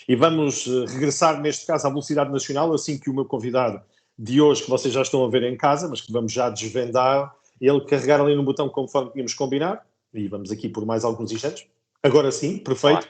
E vamos regressar, neste caso, à velocidade nacional, assim que o meu convidado de hoje, que vocês já estão a ver em casa, mas que vamos já desvendar, ele carregar ali no botão conforme tínhamos combinado, e vamos aqui por mais alguns instantes. Agora sim, perfeito.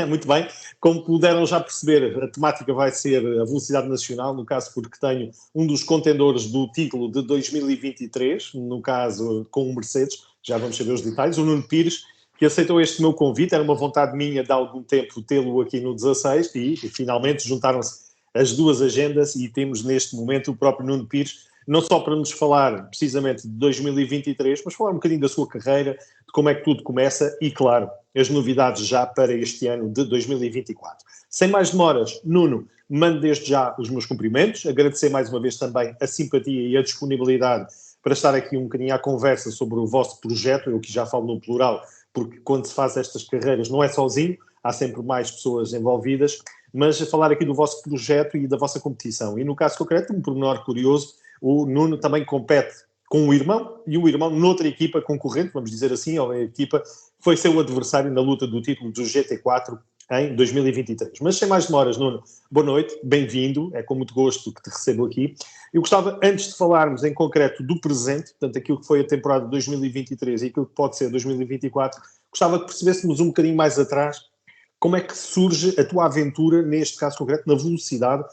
Muito bem. Como puderam já perceber, a temática vai ser a velocidade nacional, no caso porque tenho um dos contendores do título de 2023, no caso com o Mercedes, já vamos saber os detalhes, o Nuno Pires, que aceitou este meu convite, era uma vontade minha de algum tempo tê-lo aqui no 16 e finalmente juntaram-se as duas agendas e temos neste momento o próprio Nuno Pires, não só para nos falar precisamente de 2023, mas falar um bocadinho da sua carreira, de como é que tudo começa e, claro, as novidades já para este ano de 2024. Sem mais demoras, Nuno, mando desde já os meus cumprimentos, agradecer mais uma vez também a simpatia e a disponibilidade para estar aqui um bocadinho à conversa sobre o vosso projeto, eu que já falo no plural, porque quando se faz estas carreiras não é sozinho, há sempre mais pessoas envolvidas, mas a falar aqui do vosso projeto e da vossa competição. E no caso concreto, um pormenor curioso, o Nuno também compete com o irmão, e o irmão noutra equipa concorrente, vamos dizer assim, ou a equipa foi seu adversário na luta do título do GT4 em 2023. Mas sem mais demoras, Nuno, boa noite, bem-vindo, é com muito gosto que te recebo aqui. Eu gostava, antes de falarmos em concreto do presente, portanto, aquilo que foi a temporada de 2023 e aquilo que pode ser 2024, gostava que percebêssemos um bocadinho mais atrás como é que surge a tua aventura, neste caso concreto, na velocidade.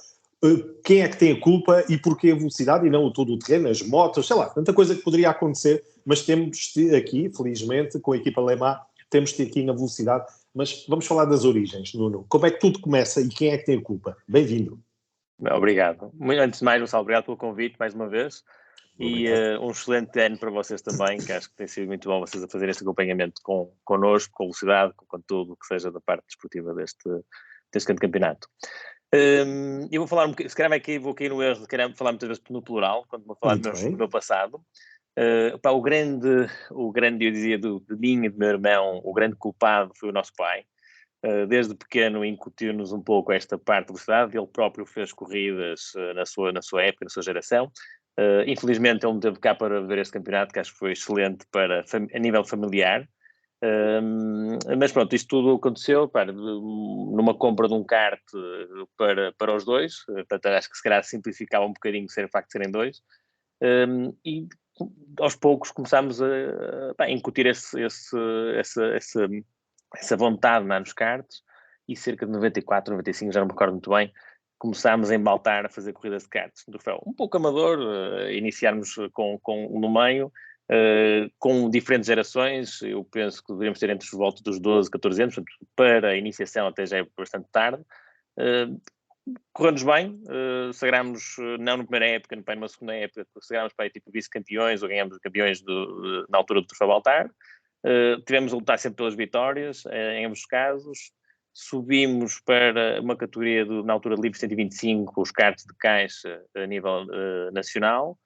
Quem é que tem a culpa e porquê a velocidade e não todo o terreno, as motos, sei lá, tanta coisa que poderia acontecer, mas temos aqui, felizmente, com a equipa Lemar, temos aqui na velocidade, mas vamos falar das origens, Nuno. Como é que tudo começa e quem é que tem a culpa? Bem-vindo. Obrigado. Antes de mais, Gonçalo, obrigado pelo convite mais uma vez. E um excelente ano para vocês também, que acho que tem sido muito bom vocês a fazerem este acompanhamento connosco, com velocidade, com tudo que seja da parte desportiva deste grande campeonato. Eu vou falar um bocadinho, se calhar vou cair no erro de querer falar muitas vezes no plural, quando vou falar do meu passado. O grande, eu dizia, de mim e do meu irmão, o grande culpado foi o nosso pai. Desde pequeno incutiu-nos um pouco esta parte de velocidade, ele próprio fez corridas na sua época, na sua geração. Infelizmente ele não teve cá para ver este campeonato, que acho que foi excelente a nível familiar. Mas pronto, isto tudo aconteceu numa compra de um kart para os dois, portanto acho que se calhar simplificava um bocadinho o facto de serem dois, e aos poucos começámos a incutir essa vontade nos karts, e cerca de 94, 95, já não me recordo muito bem, começámos a embaltar a fazer corridas de karts no troféu. Um pouco amador, iniciarmos com no meio, com diferentes gerações. Eu penso que deveríamos ter entre os voltas dos 12, 14 anos, portanto, para a iniciação até já é bastante tarde. Correu-nos bem, sagrámos, não na primeira época, numa segunda época, sagrámos para tipo vice-campeões, ou ganhamos campeões na altura do troféu Baltar. Tivemos a lutar sempre pelas vitórias, em ambos os casos. Subimos para uma categoria na altura livre 125, os karts de caixa a nível nacional.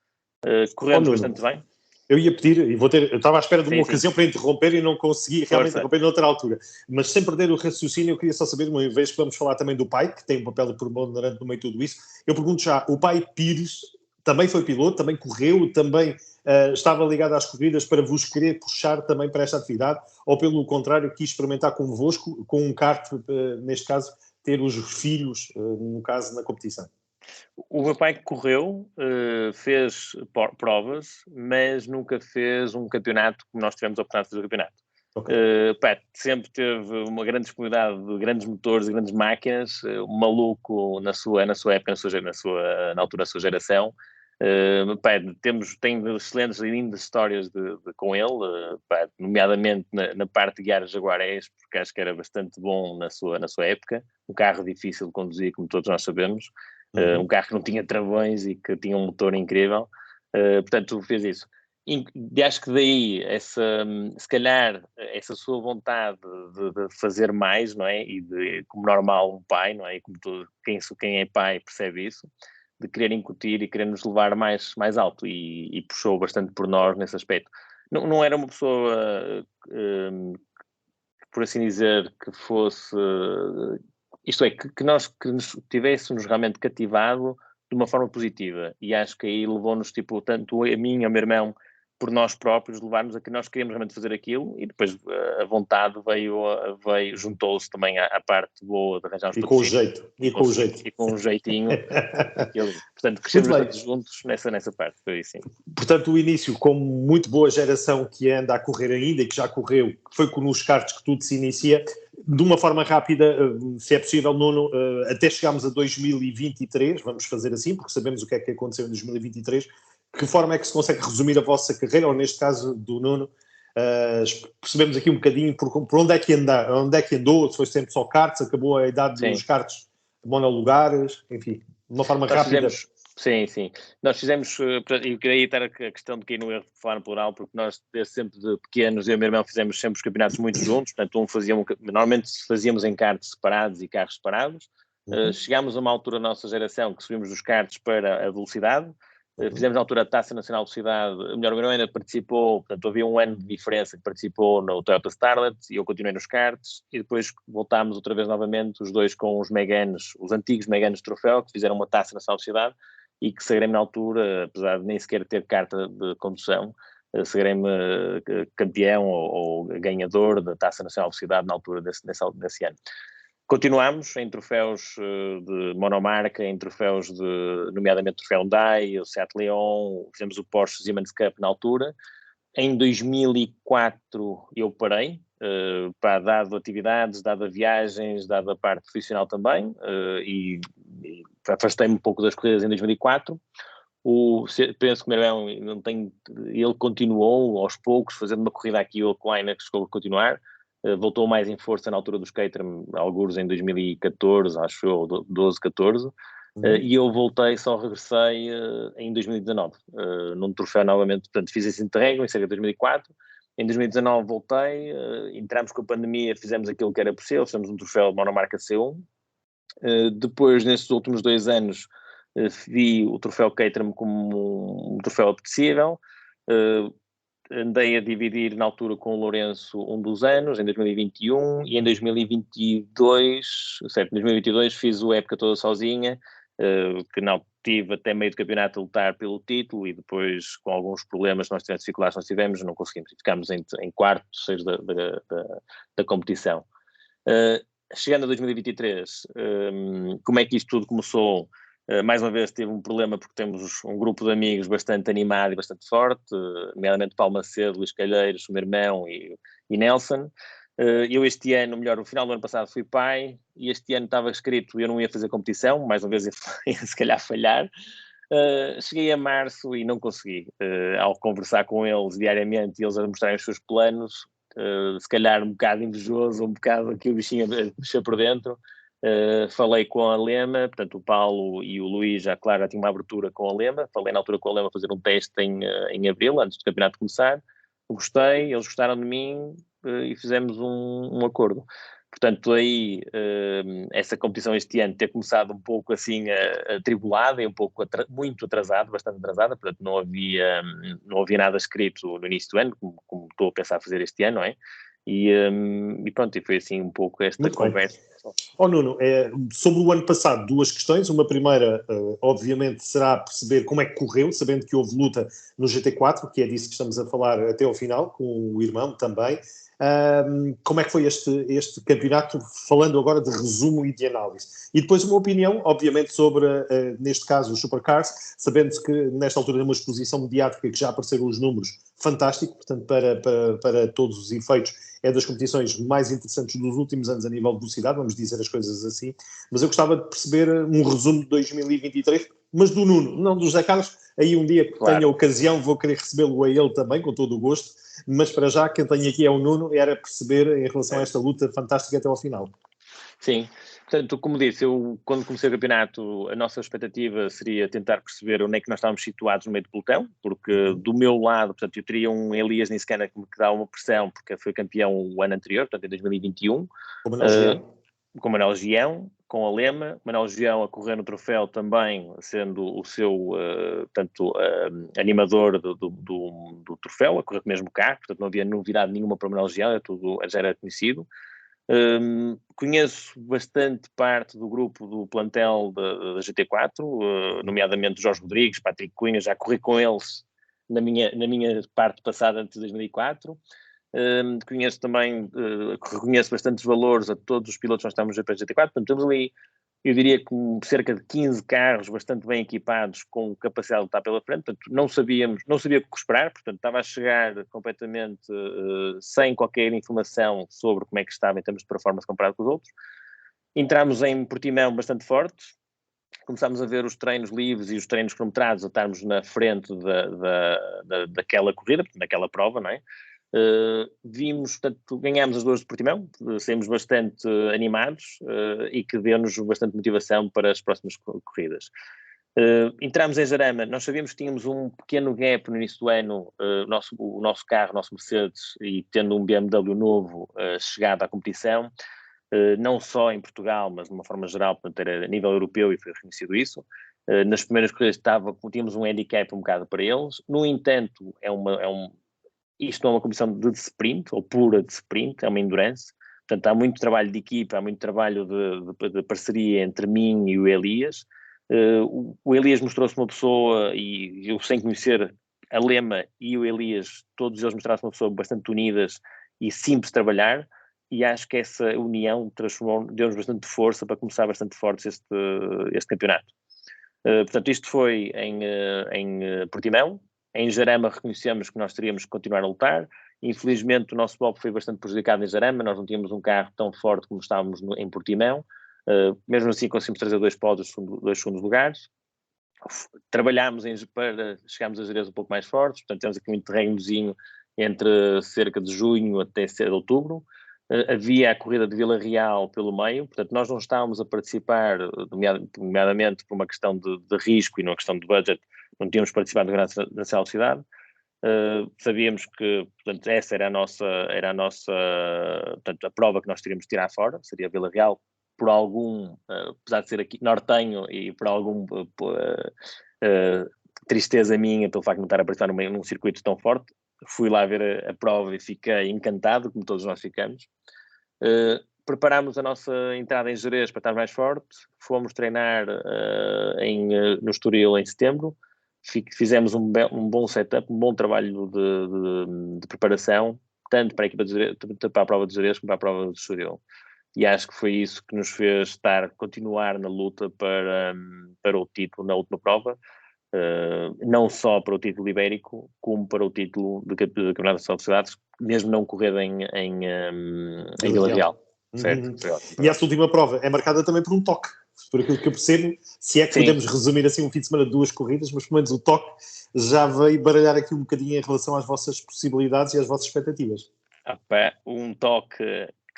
Corremos bastante bem. Eu ia pedir, eu estava à espera de uma ocasião para interromper e não consegui realmente interromper noutra altura. Mas sem perder o raciocínio, eu queria só saber, uma vez que vamos falar também do pai, que tem um papel preponderante no meio de tudo isso, eu pergunto já, o pai Pires também foi piloto, também correu, também estava ligado às corridas para vos querer puxar também para esta atividade, ou pelo contrário, quis experimentar convosco, com um kart, neste caso, ter os filhos, no caso, na competição? O meu pai correu, fez provas, mas nunca fez um campeonato como nós tivemos a oportunidade de fazer o campeonato. Okay. Sempre teve uma grande disponibilidade de grandes motores e grandes máquinas, maluco na sua época, na altura da sua geração. Tem excelentes e lindas histórias com ele, nomeadamente na parte de guiar jaguarés, porque acho que era bastante bom na sua época. Um carro difícil de conduzir, como todos nós sabemos. Um carro que não tinha travões e que tinha um motor incrível. Portanto, fez isso. E acho que daí, se calhar, essa sua vontade de fazer mais, não é? E como normal um pai, não é? E como quem é pai percebe isso, de querer incutir e querer nos levar mais alto, e puxou bastante por nós nesse aspecto. Não era uma pessoa, por assim dizer, que fosse... Isto é, que nos tivéssemos realmente cativado de uma forma positiva, e acho que aí levou-nos, tanto a mim e ao meu irmão, por nós próprios, levar-nos a que nós queríamos realmente fazer aquilo, e depois a vontade juntou-se também à parte boa de arranjar os patrocínios. E com um jeitinho. Portanto, crescemos bastante juntos nessa parte, foi assim. Portanto, o início, como muito boa geração que anda a correr ainda e que já correu, foi nos karts que tudo se inicia, de uma forma rápida, se é possível, Nuno, até chegarmos a 2023, vamos fazer assim, porque sabemos o que é que aconteceu em 2023, que forma é que se consegue resumir a vossa carreira, ou neste caso do Nuno, percebemos aqui um bocadinho por onde é que andou, se foi sempre só karts, acabou a idade dos karts monolugares, enfim, de uma forma rápida. Sim. Nós fizemos, e queria estar a questão de cair no erro de falar no plural, porque nós, desde sempre de pequenos, eu e o meu irmão fizemos sempre os campeonatos muito juntos, portanto, normalmente fazíamos em karts separados e carros separados. Chegámos a uma altura da nossa geração que subimos dos karts para a velocidade. Fizemos na altura a Taça Nacional de Velocidade, o meu irmão ainda participou, portanto havia um ano de diferença que participou no Toyota Starlet e eu continuei nos karts, e depois voltámos outra vez novamente, os dois com os Meganes, os antigos Meganes de troféu, que fizeram uma Taça Nacional de Velocidade e que sagrei-me na altura, apesar de nem sequer ter carta de condução, sagrei-me campeão ou ganhador da Taça Nacional de Velocidade na altura desse ano. Continuamos em troféus de monomarca, em troféus nomeadamente troféu Hyundai, o Seat Leon, fizemos o Porsche Siemens Cup na altura. Em 2004 eu parei, dado atividades, dado viagens, dado a parte profissional também, e afastei-me um pouco das corridas em 2004. Penso que o meu irmão, ele continuou aos poucos, fazendo uma corrida aqui ou lá, que chegou a continuar. Voltou mais em força na altura dos Caterham, alguns em 2014, acho eu, 12, 14, e eu só regressei em 2019, num troféu novamente, portanto fiz esse interregno em cerca de 2004, em 2019 voltei, entramos com a pandemia, fizemos aquilo que era possível, fizemos um troféu monomarca C1, depois nesses últimos 2 anos vi o troféu Caterham como um troféu apetecível, andei a dividir na altura com o Lourenço um dos anos, em 2021, e em 2022, certo, em 2022 fiz a época toda sozinha, que não tive até meio do campeonato a lutar pelo título, e depois com alguns problemas dificuldades nós tivemos, não conseguimos, e ficámos em quarto, terceiro da competição. Chegando a 2023, como é que isto tudo começou? Mais uma vez tive um problema porque temos um grupo de amigos bastante animado e bastante forte, nomeadamente Paulo Macedo, Luís Calheiros, o meu irmão e Nelson. Eu este ano, no final do ano passado fui pai, e este ano estava escrito eu não ia fazer competição, mais uma vez ia se calhar falhar. Cheguei a março e não consegui. Ao conversar com eles diariamente e eles a mostrarem os seus planos, se calhar um bocado invejoso, um bocado aqui o bichinho mexer por dentro. Falei com a Lema, portanto o Paulo e o Luís já tinham uma abertura com a Lema, falei na altura com a Lema fazer um teste em abril, antes do campeonato começar, gostei, eles gostaram de mim, e fizemos um acordo. Portanto, aí essa competição este ano ter começado um pouco assim atribulada e um pouco muito atrasada, bastante atrasada, portanto não havia nada escrito no início do ano, como estou a pensar fazer este ano, não é? E pronto, e foi assim um pouco esta muito conversa. Nuno, sobre o ano passado, 2 questões. Uma primeira, obviamente, será perceber como é que correu, sabendo que houve luta no GT4, que é disso que estamos a falar até ao final, com o irmão também. Como é que foi este campeonato, falando agora de resumo e de análise? E depois uma opinião, obviamente, sobre, neste caso, os Supercars, sabendo que nesta altura é uma exposição mediática que já apareceram os números, fantástico, portanto, para todos os efeitos, é das competições mais interessantes dos últimos anos a nível de velocidade, vamos dizer as coisas assim, mas eu gostava de perceber um resumo de 2023, mas do Nuno, não do José Carlos. Aí um dia que tenha ocasião vou querer recebê-lo a ele também, com todo o gosto, mas para já quem tem aqui é o Nuno, era perceber em relação a esta luta fantástica até ao final. Sim, portanto, como disse, eu quando comecei o campeonato, a nossa expectativa seria tentar perceber onde é que nós estávamos situados no meio do pelotão, porque do meu lado, portanto, eu teria um Elias Niscana que me dá uma pressão, porque foi campeão o ano anterior, portanto, em 2021. Com o Manuel Gião. Com o Manuel Gião, com a Lema, Manuel Gião a correr no troféu também, sendo o seu, animador do troféu, a correr com o mesmo carro, portanto não havia novidade nenhuma para o Manuel Gião, já era conhecido. Conheço bastante parte do grupo do plantel da GT4, nomeadamente Jorge Rodrigues, Patrick Cunha, já corri com eles na minha parte passada antes de 2004. Conheço também, reconheço bastantes valores a todos os pilotos que nós estamos no GP24, portanto temos ali, eu diria que cerca de 15 carros bastante bem equipados com capacidade de lutar pela frente, portanto não sabia o que esperar, portanto estava a chegar completamente sem qualquer informação sobre como é que estava em termos de performance comparado com os outros. Entramos em Portimão bastante fortes, começámos a ver os treinos livres e os treinos cronometrados a estarmos na frente daquela corrida, daquela prova, não é? Vimos, portanto, ganhámos as 2 de Portimão, saímos bastante animados e que deu-nos bastante motivação para as próximas corridas. Entramos em Jarama, nós sabíamos que tínhamos um pequeno gap no início do ano, o nosso carro, o nosso Mercedes, e tendo um BMW novo chegado à competição, não só em Portugal, mas de uma forma geral, portanto, era a nível europeu e foi reconhecido isso. Nas primeiras corridas tínhamos um handicap um bocado para eles, no entanto, isto não é uma competição de sprint, ou pura de sprint, é uma endurance, portanto há muito trabalho de equipa, há muito trabalho de parceria entre mim e o Elias. O Elias mostrou-se uma pessoa, e eu sem conhecer a Lema e o Elias, todos eles mostraram-se uma pessoa bastante unidas e simples de trabalhar, e acho que essa união deu-nos bastante força para começar bastante fortes este campeonato. Portanto, isto foi em Portimão. Em Jarama reconhecemos que nós teríamos que continuar a lutar. Infelizmente o nosso bloco foi bastante prejudicado em Jarama, nós não tínhamos um carro tão forte como estávamos em Portimão. Mesmo assim conseguimos trazer 2 pódios, 2 segundos lugares. Trabalhámos para chegarmos a Jerez um pouco mais fortes, portanto temos aqui um interregnozinho entre cerca de junho até de outubro. Havia a corrida de Vila Real pelo meio, portanto nós não estávamos a participar, nomeadamente por uma questão de risco e não uma questão de budget, não tínhamos participado na Nacional de Cidade. Sabíamos que, portanto, essa era a nossa, portanto, a prova que nós teríamos de tirar fora, seria Vila Real, por algum, apesar de ser aqui nortenho e por algum tristeza minha pelo facto de não estar a participar num circuito tão forte, fui lá ver a prova e fiquei encantado, como todos nós ficamos. Preparámos a nossa entrada em Jerez para estar mais forte, fomos treinar no Estoril em setembro, fizemos um bom setup, um bom trabalho de preparação, tanto para a equipa de Jerez, tanto para a prova de Jerez como para a prova de Estoril. E acho que foi isso que nos fez continuar na luta para o título na última prova, não só para o título ibérico, como para o título de Campeonato Nacional de Cidades, mesmo não corrida em Vila Real. Certo? E essa última prova é marcada também por um toque, por aquilo que eu percebo, se é que podemos resumir assim um fim de semana de 2 corridas, mas pelo menos o toque já veio baralhar aqui um bocadinho em relação às vossas possibilidades e às vossas expectativas. Um toque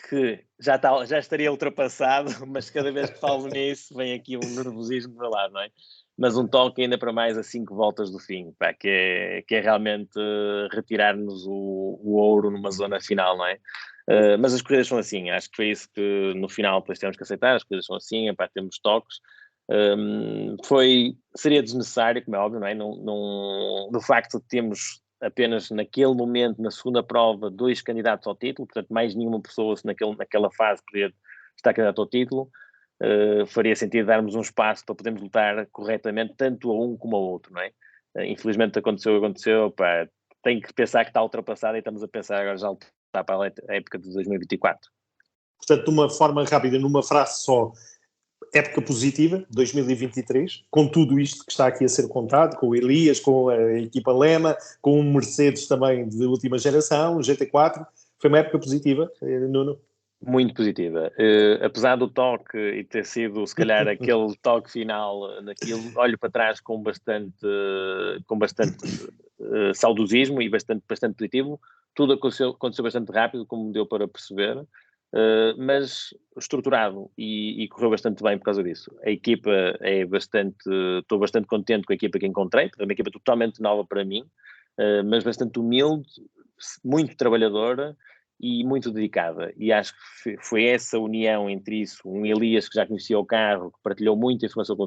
que já estaria ultrapassado, mas cada vez que falo nisso vem aqui um nervosismo do meu lado, não é? Mas um toque ainda para mais a 5 voltas do fim, que é realmente retirar-nos o ouro numa zona final, não é? Mas as corridas são assim, acho que foi isso que no final depois temos que aceitar, as corridas são assim, temos toques. Seria desnecessário, como é óbvio, não é? Do facto de termos apenas naquele momento, na segunda prova, 2 candidatos ao título, portanto mais nenhuma pessoa naquela fase poderia estar candidato ao título, faria sentido darmos um espaço para podermos lutar corretamente, tanto a um como ao outro, não é? Infelizmente aconteceu, tenho que pensar que está ultrapassado e estamos a pensar agora já lutar para a época de 2024. Portanto, de uma forma rápida, numa frase só, época positiva, 2023, com tudo isto que está aqui a ser contado, com o Elias, com a equipa Lema, com o Mercedes também de última geração, o GT4, foi uma época positiva, Nuno? Muito positiva. Apesar do toque e ter sido, se calhar, aquele toque final naquilo, olho para trás com bastante saudosismo e bastante positivo. Tudo aconteceu bastante rápido, como deu para perceber. Mas estruturado e correu bastante bem por causa disso. A equipa estou bastante contente com a equipa que encontrei, é uma equipa totalmente nova para mim, mas bastante humilde, muito trabalhadora e muito dedicada, e acho que foi essa união entre isso, um Elias que já conhecia o carro, que partilhou muita informação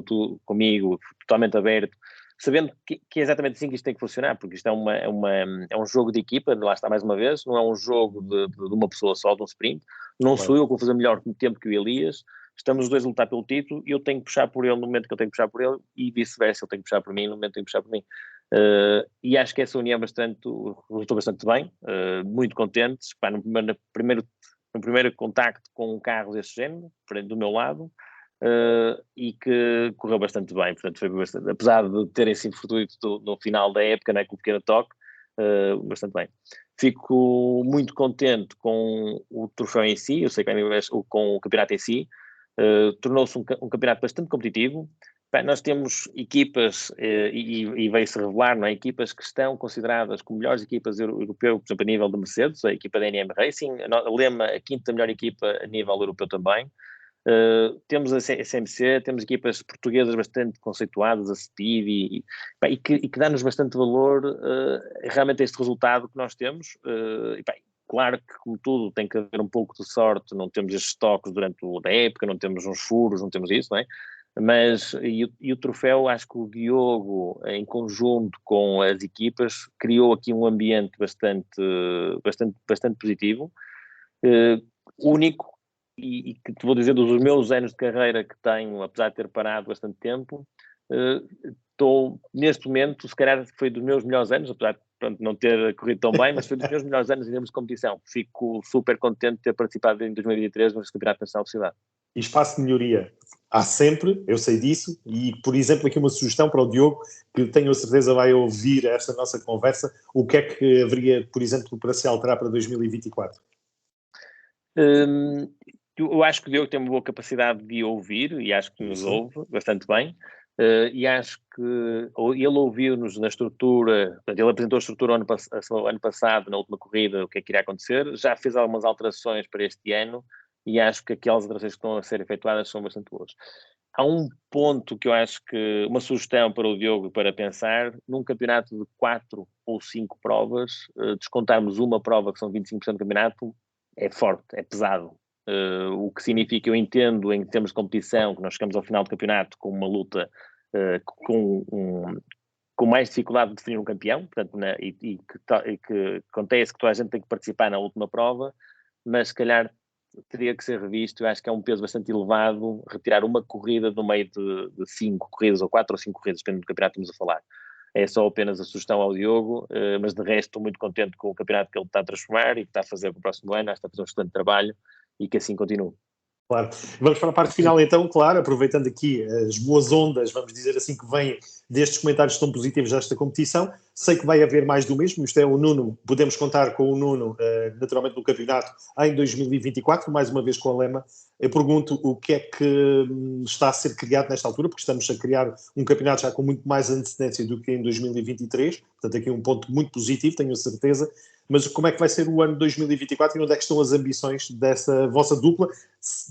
comigo, totalmente aberto, sabendo que é exatamente assim que isto tem que funcionar, porque isto é um jogo de equipa, lá está mais uma vez, não é um jogo de uma pessoa só, de um sprint, não sou eu que vou fazer melhor tempo que o Elias, estamos os dois a lutar pelo título, e eu tenho que puxar por ele no momento que eu tenho que puxar por ele, e vice-versa, ele tem que puxar por mim no momento que eu tenho que puxar por mim. E acho que essa união resultou bastante bem, muito contentes, no primeiro contacto com um carro deste género, do meu lado, e que correu bastante bem, portanto foi bastante, apesar de terem sido fortuitos no final da época, né, com o pequeno toque, bastante bem. Fico muito contente com o troféu em si, eu sei que com o campeonato em si, tornou-se um campeonato bastante competitivo. Nós temos equipas, e veio-se revelar, não é? Equipas que estão consideradas como melhores equipas europeias, por exemplo, a nível de Mercedes, a equipa da NM Racing, a Lema, a quinta melhor equipa a nível europeu também. Temos a SMC, temos equipas portuguesas bastante conceituadas, a Speed, e que dá-nos bastante valor realmente a este resultado que nós temos. Claro que, como tudo, tem que haver um pouco de sorte, não temos estes toques durante a época, não temos uns furos, não temos isso, não é? Mas, o troféu, acho que o Diogo, em conjunto com as equipas, criou aqui um ambiente bastante positivo, único, e que te vou dizer, dos meus anos de carreira que tenho, apesar de ter parado bastante tempo, estou, neste momento, se calhar foi dos meus melhores anos, apesar de não ter corrido tão bem, mas foi dos meus melhores anos em termos de competição. Fico super contente de ter participado em 2023 no Campeonato Nacional de Cidade. E espaço de melhoria há sempre, eu sei disso, e, por exemplo, aqui uma sugestão para o Diogo, que tenho a certeza vai ouvir esta nossa conversa, o que é que haveria, por exemplo, para se alterar para 2024? Eu acho que o Diogo tem uma boa capacidade de ouvir, e acho que nos ouve bastante bem, e acho que ele ouviu-nos na estrutura, portanto, ele apresentou a estrutura ano passado, na última corrida, o que é que iria acontecer, já fez algumas alterações para este ano, e acho que aquelas alterações que estão a ser efetuadas são bastante boas. Há um ponto que eu acho que, uma sugestão para o Diogo para pensar, num campeonato de 4 ou 5 provas, descontarmos uma prova que são 25% do campeonato, é forte, é pesado. O que significa, eu entendo, em termos de competição, que nós chegamos ao final do campeonato com uma luta com mais dificuldade de definir um campeão, portanto, e que acontece que toda a gente tem que participar na última prova, mas se calhar teria que ser revisto. Eu acho que é um peso bastante elevado retirar uma corrida do meio de 5 corridas, ou 4 ou 5 corridas, dependendo do campeonato que estamos a falar. É só apenas a sugestão ao Diogo, mas de resto estou muito contente com o campeonato que ele está a transformar e que está a fazer para o próximo ano. Acho que está a fazer um excelente trabalho e que assim continue. Claro. Vamos para a parte final então, claro, aproveitando aqui as boas ondas, vamos dizer assim, que vêm destes comentários tão positivos desta competição. Sei que vai haver mais do mesmo, isto é o Nuno, podemos contar com o Nuno naturalmente no campeonato em 2024, mais uma vez com a Lema. Eu pergunto o que é que está a ser criado nesta altura, porque estamos a criar um campeonato já com muito mais antecedência do que em 2023, portanto aqui um ponto muito positivo, tenho a certeza. Mas como é que vai ser o ano de 2024 e onde é que estão as ambições dessa vossa dupla?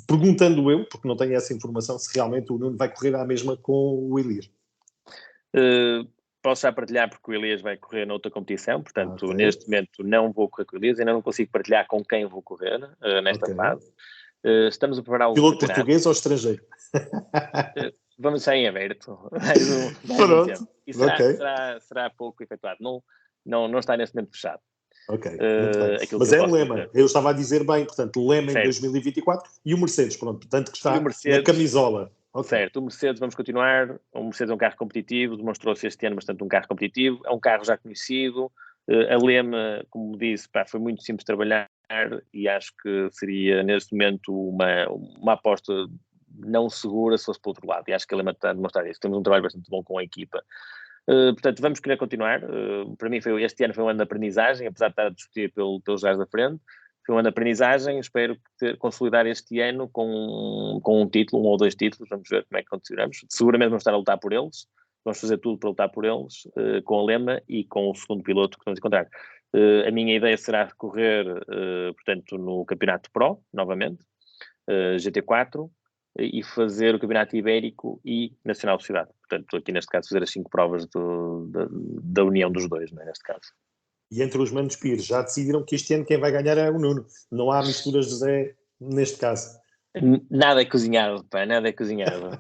Perguntando eu, porque não tenho essa informação, se realmente o Nuno vai correr à mesma com o Elias. Posso já partilhar, porque o Elias vai correr noutra competição, portanto, neste momento não vou correr com o Elias, ainda não consigo partilhar com quem vou correr nesta fase. Estamos a preparar o piloto português ou estrangeiro? Vamos deixar em aberto. Pronto. E será pouco efetuado. Não está neste momento fechado. Ok, muito bem. Mas é o Lema. Dizer. Eu estava a dizer bem, portanto, Lema em 2024 e o Mercedes, pronto, portanto que está na camisola. Okay. Certo, o Mercedes vamos continuar. O Mercedes é um carro competitivo, demonstrou-se este ano bastante um carro competitivo, é um carro já conhecido. A Lema, como disse, foi muito simples de trabalhar e acho que seria neste momento uma aposta não segura se fosse para o outro lado, e acho que a Lema está a demonstrar isso. Temos um trabalho bastante bom com a equipa. Portanto, vamos querer continuar. Para mim, este ano foi um ano de aprendizagem, apesar de estar a discutir pelos lugares da frente. Foi um ano de aprendizagem. Espero consolidar este ano com um título, 1 ou 2 títulos. Vamos ver como é que continuamos. Seguramente vamos estar a lutar por eles. Vamos fazer tudo para lutar por eles, com a Lema e com o segundo piloto que vamos encontrar. A minha ideia será correr, portanto, no Campeonato Pro, novamente, GT4, e fazer o Campeonato Ibérico e Nacional de Cidade. Portanto, aqui neste caso fazer as 5 provas da união dos dois, não é, neste caso. E entre os Manos Pires, já decidiram que este ano quem vai ganhar é o Nuno. Não há misturas de Zé neste caso. Nada é cozinhado, pá, nada é cozinhado.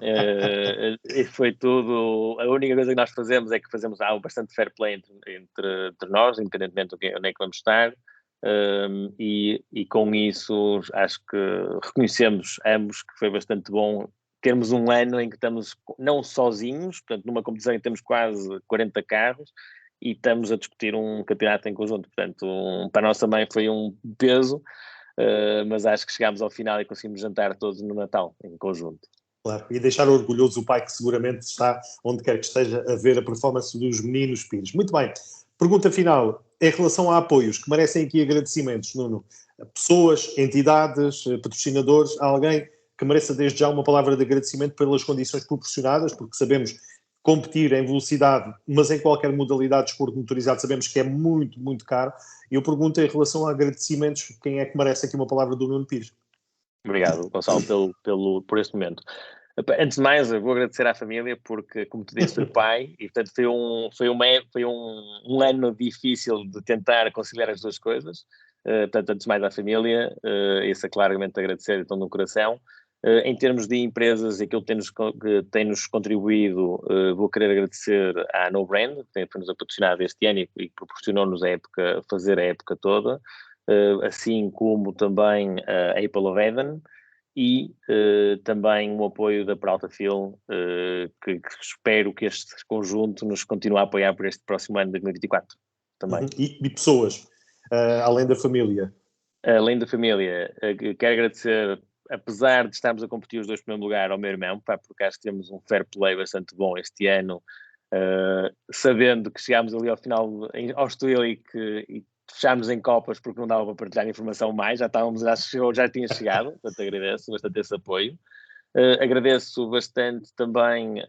Foi tudo. A única coisa que nós fazemos é que fazemos algo bastante fair play entre nós, independentemente de onde é que vamos estar. E com isso acho que reconhecemos ambos que foi bastante bom termos um ano em que estamos não sozinhos, portanto, numa competição em que temos quase 40 carros e estamos a discutir um campeonato em conjunto. Portanto, para nós também foi um peso, mas acho que chegámos ao final e conseguimos jantar todos no Natal, em conjunto. Claro, e deixar orgulhoso o pai que seguramente está, onde quer que esteja, a ver a performance dos meninos Pires. Muito bem. Pergunta final. Em relação a apoios, que merecem aqui agradecimentos, Nuno. Pessoas, entidades, patrocinadores, alguém que mereça desde já uma palavra de agradecimento pelas condições proporcionadas, porque sabemos competir em velocidade, mas em qualquer modalidade de desporto motorizado, sabemos que é muito, muito caro. E eu pergunto em relação a agradecimentos, quem é que merece aqui uma palavra do Nuno Pires? Obrigado, Gonçalo, por este momento. Antes de mais, eu vou agradecer à família, porque, como te disse, fui pai, e portanto foi um ano difícil de tentar conciliar as duas coisas. Portanto, antes de mais à família, isso é claramente agradecer, então, no coração. Em termos de empresas e aquilo que tem-nos contribuído, vou querer agradecer à No Brand, que foi-nos patrocinado este ano e proporcionou-nos fazer a época toda, assim como também a Apple of Eden, e também o apoio da Peralta Film, que espero que este conjunto nos continue a apoiar por este próximo ano de 2024 também. E pessoas, além da família? Além da família, quero agradecer, apesar de estarmos a competir os dois em primeiro lugar, ao meu irmão, porque acho que temos um fair play bastante bom este ano, sabendo que chegámos ali ao final, ao Estoril e fechámos em copas porque não dava para partilhar informação mais, já tinha chegado, portanto agradeço bastante esse apoio. Agradeço bastante também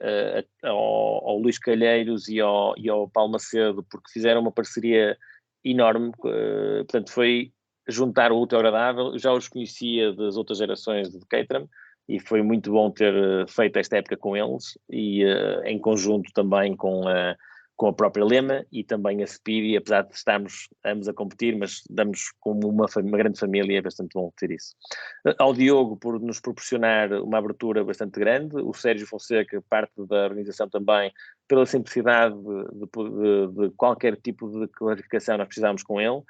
ao Luís Calheiros e ao Paulo Macedo, porque fizeram uma parceria enorme, portanto foi juntar o útil ao agradável. Eu já os conhecia das outras gerações de Caterham e foi muito bom ter feito esta época com eles e em conjunto também com a própria Lema e também a Speedy, apesar de estarmos ambos a competir, mas damos como uma grande família, é bastante bom ter isso. Ao Diogo, por nos proporcionar uma abertura bastante grande, o Sérgio Fonseca, parte da organização também, pela simplicidade de qualquer tipo de clarificação nós precisámos com ele,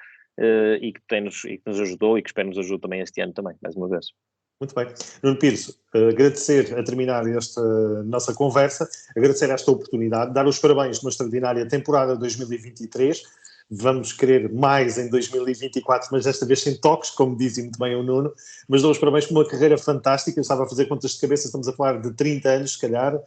e que nos ajudou e que espero nos ajude também este ano também, mais uma vez. Muito bem. Nuno Pires, agradecer a terminar esta nossa conversa, agradecer esta oportunidade, dar os parabéns de uma extraordinária temporada 2023. Vamos querer mais em 2024, mas desta vez sem toques, como dizia muito bem o Nuno, mas dou os parabéns por uma carreira fantástica. Eu estava a fazer contas de cabeça, estamos a falar de 30 anos, se calhar,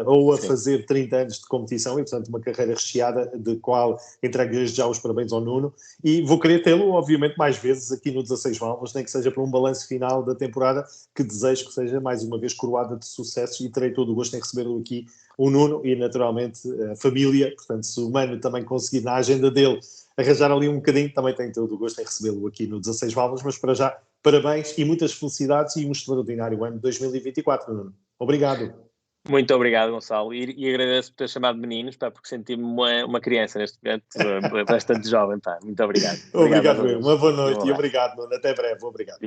ou a fazer 30 anos de competição, e portanto uma carreira recheada, de qual entrego desde já os parabéns ao Nuno, e vou querer tê-lo, obviamente, mais vezes aqui no 16 Válvulas, nem que seja para um balanço final da temporada, que desejo que seja mais uma vez coroada de sucessos, e terei todo o gosto em recebê-lo aqui, o Nuno, e naturalmente a família. Portanto, se o Mano também conseguir na agenda dele arranjar ali um bocadinho, também tenho todo o gosto em recebê-lo aqui no 16 Válvulas. Mas para já, parabéns e muitas felicidades e um extraordinário ano de 2024, Nuno. Obrigado. Muito obrigado, Gonçalo, e agradeço por ter chamado meninos, porque senti-me uma criança neste momento, bastante jovem, Muito obrigado. Obrigado, uma boa noite e obrigado, Nuno. Até breve, obrigado.